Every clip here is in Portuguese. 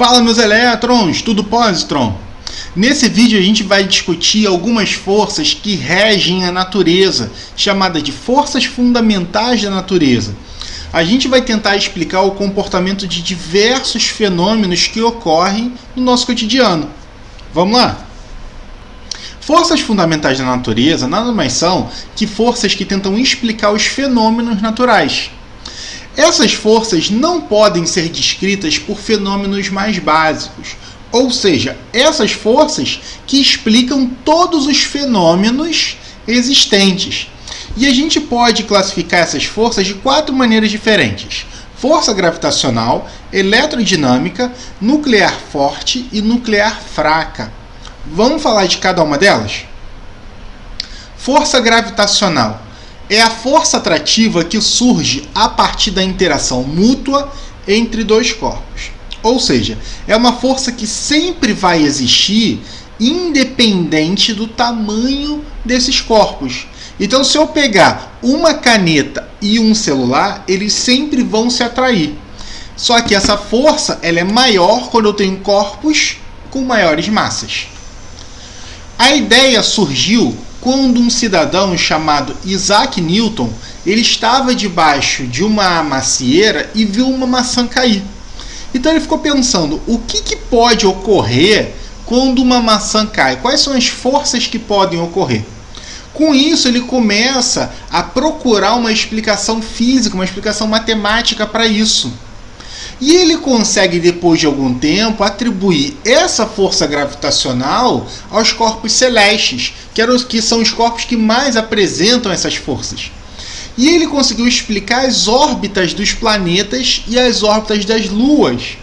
Fala, meus elétrons, tudo positron? Nesse vídeo a gente vai discutir algumas forças que regem a natureza, chamadas de forças fundamentais da natureza. A gente vai tentar explicar o comportamento de diversos fenômenos que ocorrem no nosso cotidiano. Vamos lá? Forças fundamentais da natureza nada mais são que forças que tentam explicar os fenômenos naturais. Essas forças não podem ser descritas por fenômenos mais básicos, ou seja, essas forças que explicam todos os fenômenos existentes. E a gente pode classificar essas forças de 4 maneiras diferentes: força gravitacional, eletrodinâmica, nuclear forte e nuclear fraca. Vamos falar de cada uma delas? Força gravitacional é a força atrativa que surge a partir da interação mútua entre dois corpos. Ou seja, é uma força que sempre vai existir independente do tamanho desses corpos. Então, se eu pegar uma caneta e um celular, eles sempre vão se atrair. Só que essa força ela é maior quando eu tenho corpos com maiores massas. A ideia surgiu quando um cidadão chamado Isaac Newton ele estava debaixo de uma macieira e viu uma maçã cair. Então ele ficou pensando, o que pode ocorrer quando uma maçã cai? Quais são as forças que podem ocorrer? Com isso ele começa a procurar uma explicação física, uma explicação matemática para isso. E ele consegue, depois de algum tempo, atribuir essa força gravitacional aos corpos celestes, que são os corpos que mais apresentam essas forças. E ele conseguiu explicar as órbitas dos planetas e as órbitas das luas.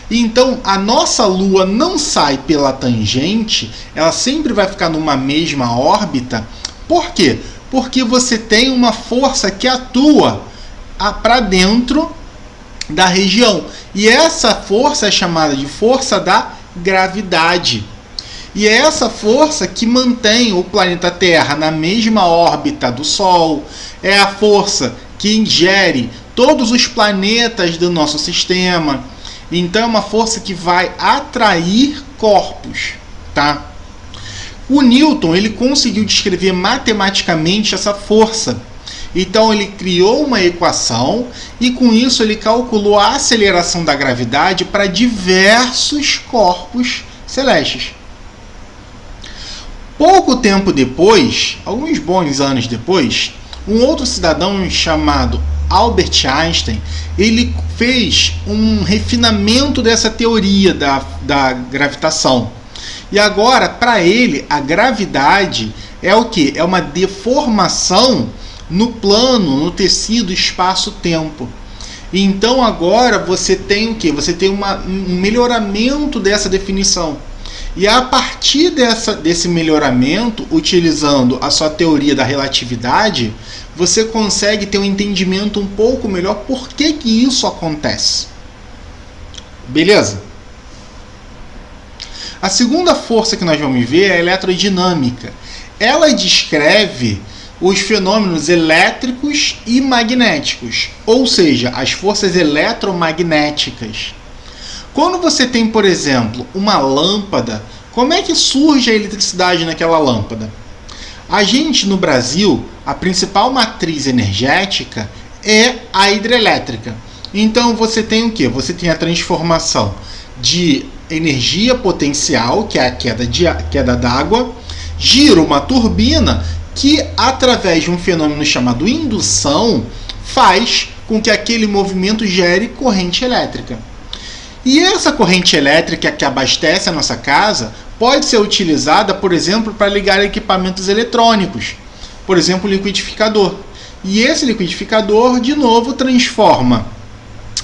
Então, a nossa Lua não sai pela tangente, ela sempre vai ficar numa mesma órbita. Por quê? Porque você tem uma força que atua para dentro da região. E essa força é chamada de força da gravidade. E é essa força que mantém o planeta Terra na mesma órbita do Sol. É a força que ingere todos os planetas do nosso sistema. Então é uma força que vai atrair corpos, tá? O Newton ele conseguiu descrever matematicamente essa força. Então ele criou uma equação e com isso ele calculou a aceleração da gravidade para diversos corpos celestes. Pouco tempo depois, alguns bons anos depois, um outro cidadão chamado Albert Einstein, ele fez um refinamento dessa teoria da gravitação. E agora, para ele, a gravidade é o quê? É uma deformação no plano, no tecido espaço-tempo. Então agora você tem o quê? Você tem um melhoramento dessa definição. E a partir desse melhoramento, utilizando a sua teoria da relatividade, você consegue ter um entendimento um pouco melhor por que isso acontece. Beleza? A segunda força que nós vamos ver é a eletrodinâmica. Ela descreve os fenômenos elétricos e magnéticos, ou seja, as forças eletromagnéticas. Quando você tem, por exemplo, uma lâmpada, como é que surge a eletricidade naquela lâmpada? A gente, no Brasil, a principal matriz energética é a hidrelétrica. Então você tem o quê? Você tem a transformação de energia potencial, que é a queda d'água, gira uma turbina que, através de um fenômeno chamado indução, faz com que aquele movimento gere corrente elétrica. E essa corrente elétrica que abastece a nossa casa pode ser utilizada, por exemplo, para ligar equipamentos eletrônicos, por exemplo, o liquidificador. E esse liquidificador, de novo, transforma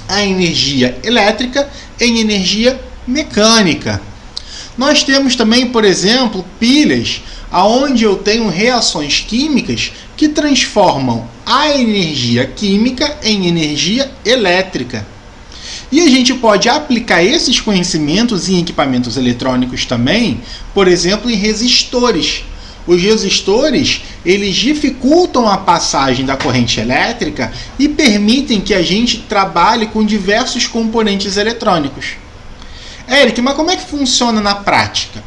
a energia elétrica em energia mecânica. Nós temos também, por exemplo, pilhas, onde eu tenho reações químicas que transformam a energia química em energia elétrica. E a gente pode aplicar esses conhecimentos em equipamentos eletrônicos também, por exemplo, em resistores. Os resistores, eles dificultam a passagem da corrente elétrica e permitem que a gente trabalhe com diversos componentes eletrônicos. Eric, mas como é que funciona na prática?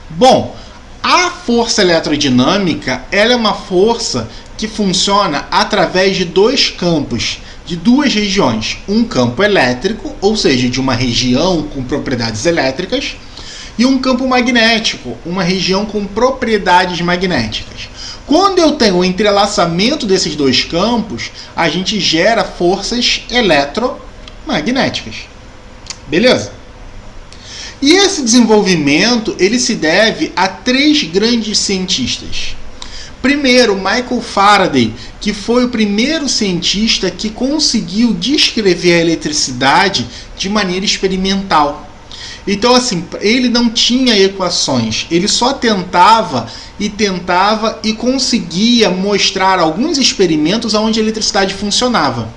Bom, a força eletrodinâmica ela é uma força que funciona através de dois campos, de duas regiões. Um campo elétrico, ou seja, de uma região com propriedades elétricas, e um campo magnético, uma região com propriedades magnéticas. Quando eu tenho o entrelaçamento desses dois campos, a gente gera forças eletromagnéticas. Beleza? E esse desenvolvimento ele se deve a três grandes cientistas. Primeiro, Michael Faraday, que foi o primeiro cientista que conseguiu descrever a eletricidade de maneira experimental. Então, assim, ele não tinha equações, ele só tentava e conseguia mostrar alguns experimentos onde a eletricidade funcionava.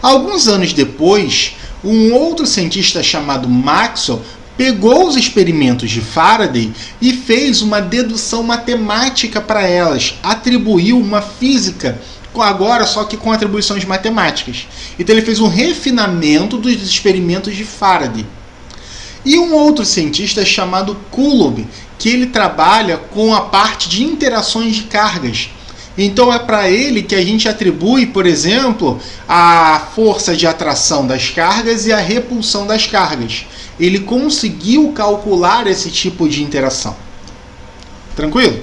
Alguns anos depois, um outro cientista chamado Maxwell pegou os experimentos de Faraday e fez uma dedução matemática para elas, atribuiu uma física, agora só que com atribuições matemáticas. Então ele fez um refinamento dos experimentos de Faraday. E um outro cientista chamado Coulomb, que ele trabalha com a parte de interações de cargas. Então é para ele que a gente atribui, por exemplo, a força de atração das cargas e a repulsão das cargas. Ele conseguiu calcular esse tipo de interação. Tranquilo?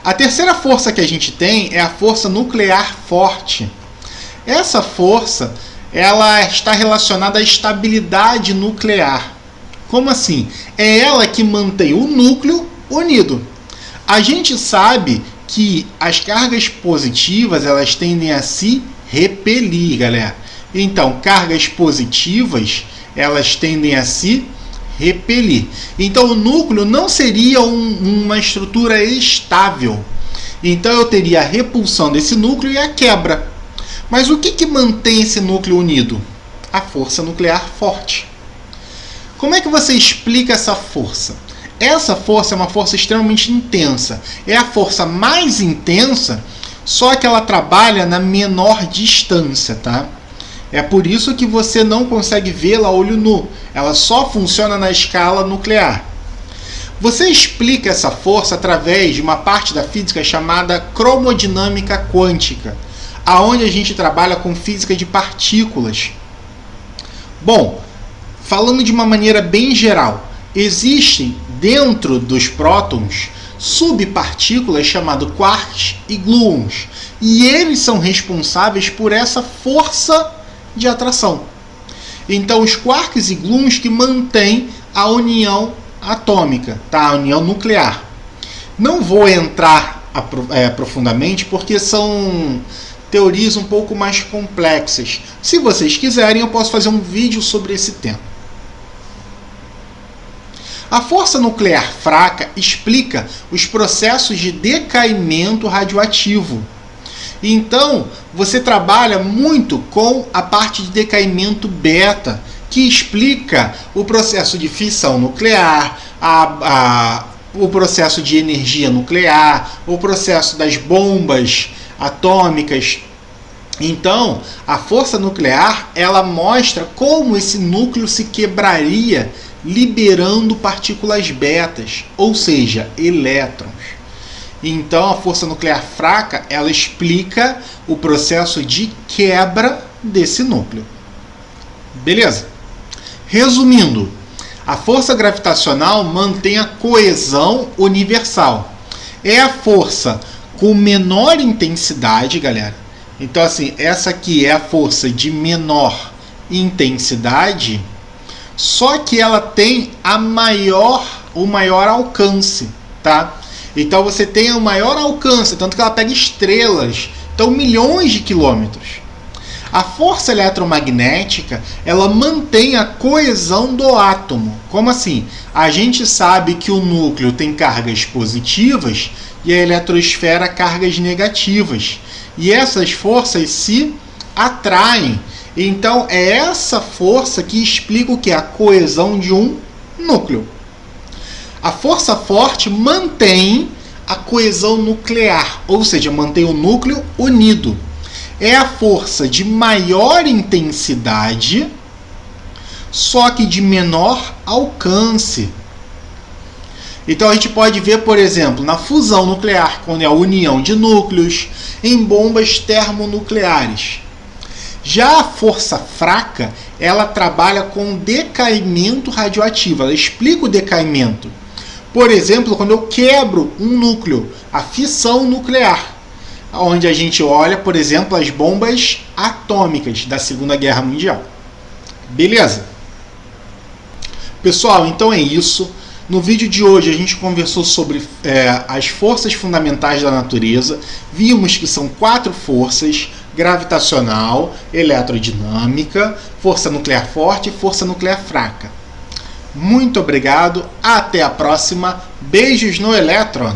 A terceira força que a gente tem é a força nuclear forte. Essa força ela está relacionada à estabilidade nuclear. Como assim? É ela que mantém o núcleo unido. A gente sabe que as cargas positivas elas tendem a se repelir, galera. Então, cargas positivas elas tendem a se repelir. Então, o núcleo não seria uma estrutura estável. Então, eu teria a repulsão desse núcleo e a quebra. Mas o que mantém esse núcleo unido? A força nuclear forte. Como é que você explica essa força? Essa força é uma força extremamente intensa. É a força mais intensa, só que ela trabalha na menor distância, tá? É por isso que você não consegue vê-la a olho nu. Ela só funciona na escala nuclear. Você explica essa força através de uma parte da física chamada cromodinâmica quântica, aonde a gente trabalha com física de partículas. Bom, falando de uma maneira bem geral, existem dentro dos prótons subpartículas chamadas quarks e gluons, e eles são responsáveis por essa força de atração. Então, os quarks e gluons que mantêm a união atômica, tá? A união nuclear. Não vou entrar profundamente porque são teorias um pouco mais complexas. Se vocês quiserem, eu posso fazer um vídeo sobre esse tema. A força nuclear fraca explica os processos de decaimento radioativo. Então, você trabalha muito com a parte de decaimento beta, que explica o processo de fissão nuclear, o processo de energia nuclear, o processo das bombas atômicas. Então, a força nuclear, ela mostra como esse núcleo se quebraria liberando partículas betas, ou seja, elétrons. Então, a força nuclear fraca, ela explica o processo de quebra desse núcleo. Beleza? Resumindo, a força gravitacional mantém a coesão universal. É a força com menor intensidade, galera. Então, assim, essa aqui é a força de menor intensidade, só que ela tem o maior alcance, tá? Então você tem o maior alcance, tanto que ela pega estrelas, então milhões de quilômetros. A força eletromagnética, ela mantém a coesão do átomo. Como assim? A gente sabe que o núcleo tem cargas positivas e a eletrosfera cargas negativas. E essas forças se atraem. Então é essa força que explica o que é a coesão de um núcleo. A força forte mantém a coesão nuclear, ou seja, mantém o núcleo unido. É a força de maior intensidade, só que de menor alcance. Então a gente pode ver, por exemplo, na fusão nuclear, quando é a união de núcleos, em bombas termonucleares. Já a força fraca, ela trabalha com decaimento radioativo, ela explica o decaimento. Por exemplo, quando eu quebro um núcleo, a fissão nuclear, onde a gente olha, por exemplo, as bombas atômicas da Segunda Guerra Mundial. Beleza? Pessoal, então é isso. No vídeo de hoje a gente conversou sobre as forças fundamentais da natureza. Vimos que são 4 forças: gravitacional, eletrodinâmica, força nuclear forte e força nuclear fraca. Muito obrigado, até a próxima. Beijos no elétron!